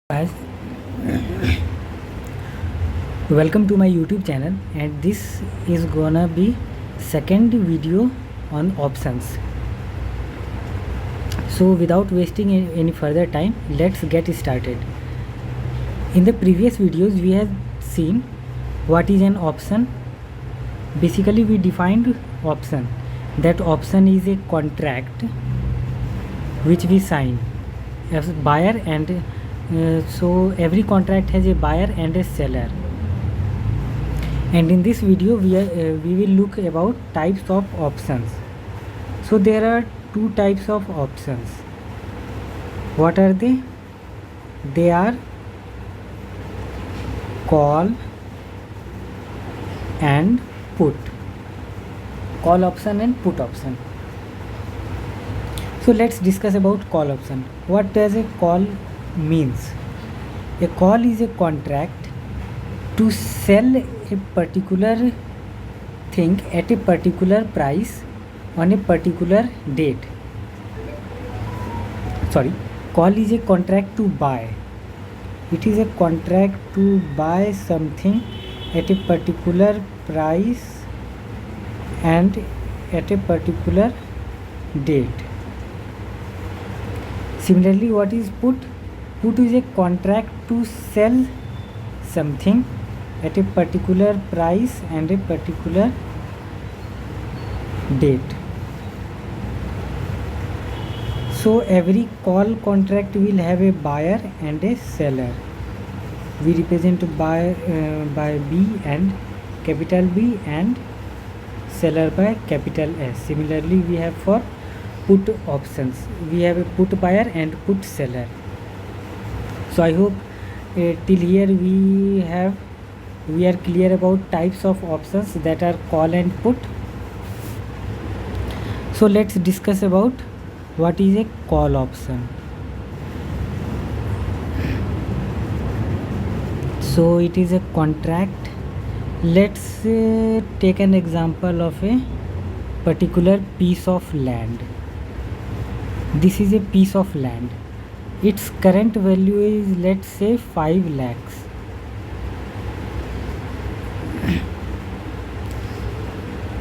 Guys, welcome to my YouTube channel, and this is gonna be second video on options. So without wasting any further time, let's get started. In the previous videos we have seen what is an option. Basically we defined option. That option is a contract which we sign as buyer and so every contract has a buyer and a seller. And in this video we will look about types of options. So there are two types of options. What are they? They are call and put. Call option and put option. So let's discuss about call option. What does a call means? A call is a contract to sell a particular thing at a particular price on a particular date. Call is a contract to buy. It is a contract to buy something at a particular price and at a particular date. Similarly, what is put? Put is a contract to sell something at a particular price and a particular date. So every call contract will have a buyer and a seller. We represent buyer by B and capital B and seller by capital S. Similarly, we have for put options. We have a put buyer and put seller. So I hope till here we are clear about types of options that are call and put. So let's discuss about what is a call option. So it is a contract. Let's take an example of a particular piece of land. This is a piece of land. Its current value is, let's say, 5 lakhs.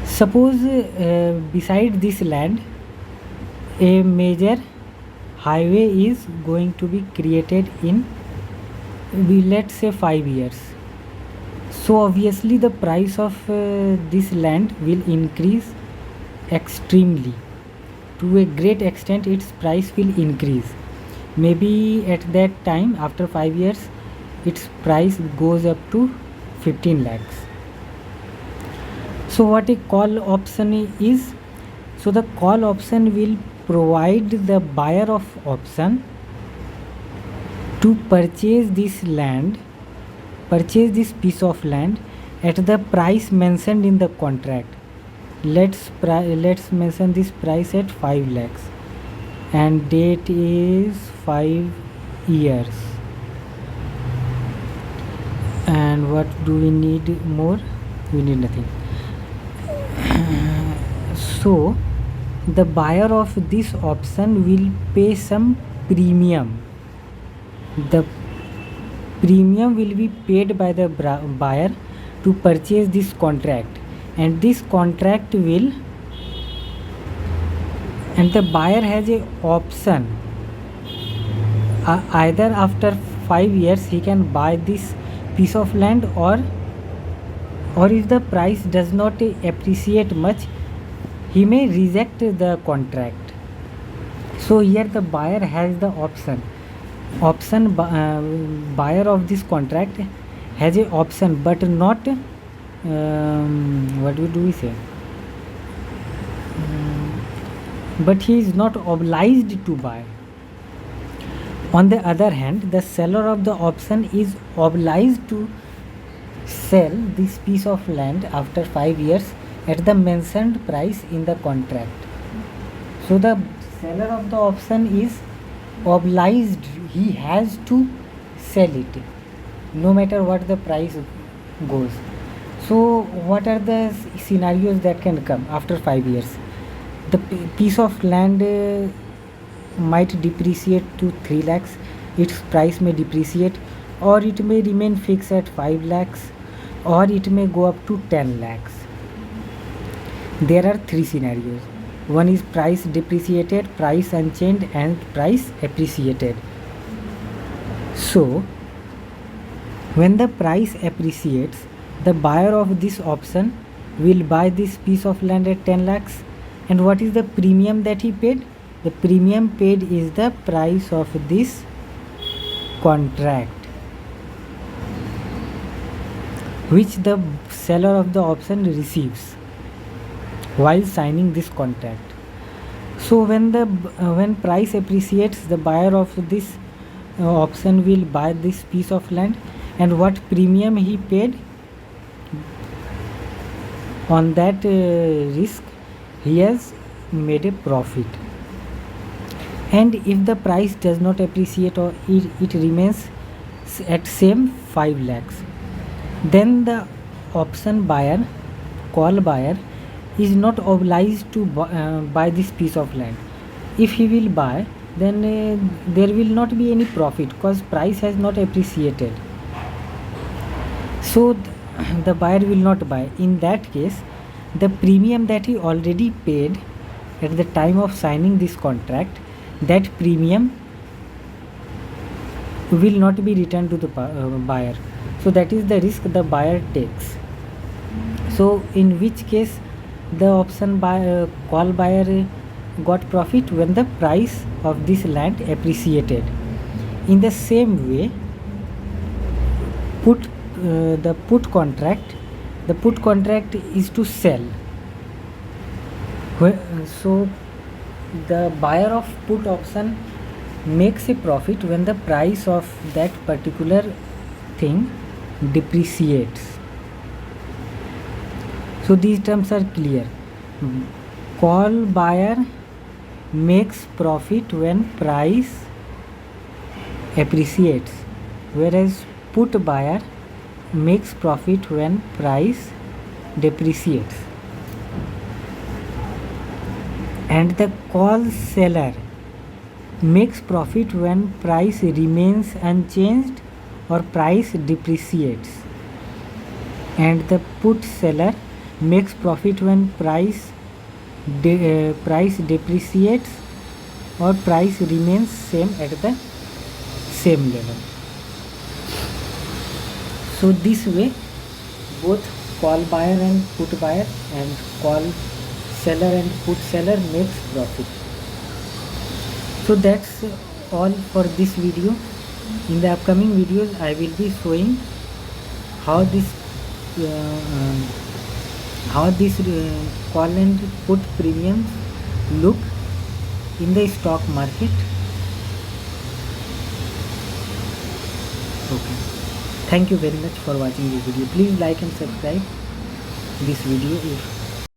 Suppose beside this land a major highway is going to be created in, let's say, 5 years. So obviously the price of this land will increase extremely. To a great extent its price will increase. Maybe at that time, after 5 years, its price goes up to 15 lakhs. So what a call option is? So the call option will provide the buyer of option to purchase this piece of land at the price mentioned in the contract. Let's mention this price at 5 lakhs and date is 5 years. And what do we need more? We need nothing. So the buyer of this option will pay some premium. The premium will be paid by the buyer to purchase this contract, and this contract will, and the buyer has a option. Either after 5 years he can buy this piece of land, or if the price does not appreciate much, he may reject the contract. So here the buyer has the option. Buyer of this contract has a option, but not what do we say? But he is not obliged to buy. On the other hand, the seller of the option is obliged to sell this piece of land after 5 years at the mentioned price in the contract. So the seller of the option is obliged, he has to sell it no matter what the price goes. So what are the scenarios that can come after 5 years? The piece of land might depreciate to 3 lakhs, its price may depreciate, or it may remain fixed at 5 lakhs, or it may go up to 10 lakhs. There are three scenarios. One is price depreciated, price unchanged, and price appreciated. So when the price appreciates, the buyer of this option will buy this piece of land at 10 lakhs. And what is the premium that he paid? The premium paid is the price of this contract which the seller of the option receives while signing this contract. So when price appreciates, the buyer of this option will buy this piece of land, and what premium he paid, on that risk he has made a profit. And if the price does not appreciate, or it remains at same 5 lakhs, then the option buyer, call buyer, is not obliged to buy this piece of land. If he will buy, then there will not be any profit because price has not appreciated. So the buyer will not buy. In that case, the premium that he already paid at the time of signing this contract, that premium will not be returned to the buyer. So that is the risk the buyer takes. So in which case the option buyer, call buyer, got profit when the price of this land appreciated. In the same way, the put contract is to sell. So the buyer of put option makes a profit when the price of that particular thing depreciates. So these terms are clear. Call buyer makes profit when price appreciates, whereas put buyer makes profit when price depreciates. And the call seller makes profit when price remains unchanged or price depreciates. And the put seller makes profit when price depreciates or price remains same at the same level. So this way, both call buyer and put buyer, and call seller and put seller makes profit. So that's all for this video. In the upcoming videos I will be showing how this call and put premiums look in the stock market. Okay, thank you very much for watching this video. Please like and subscribe this video if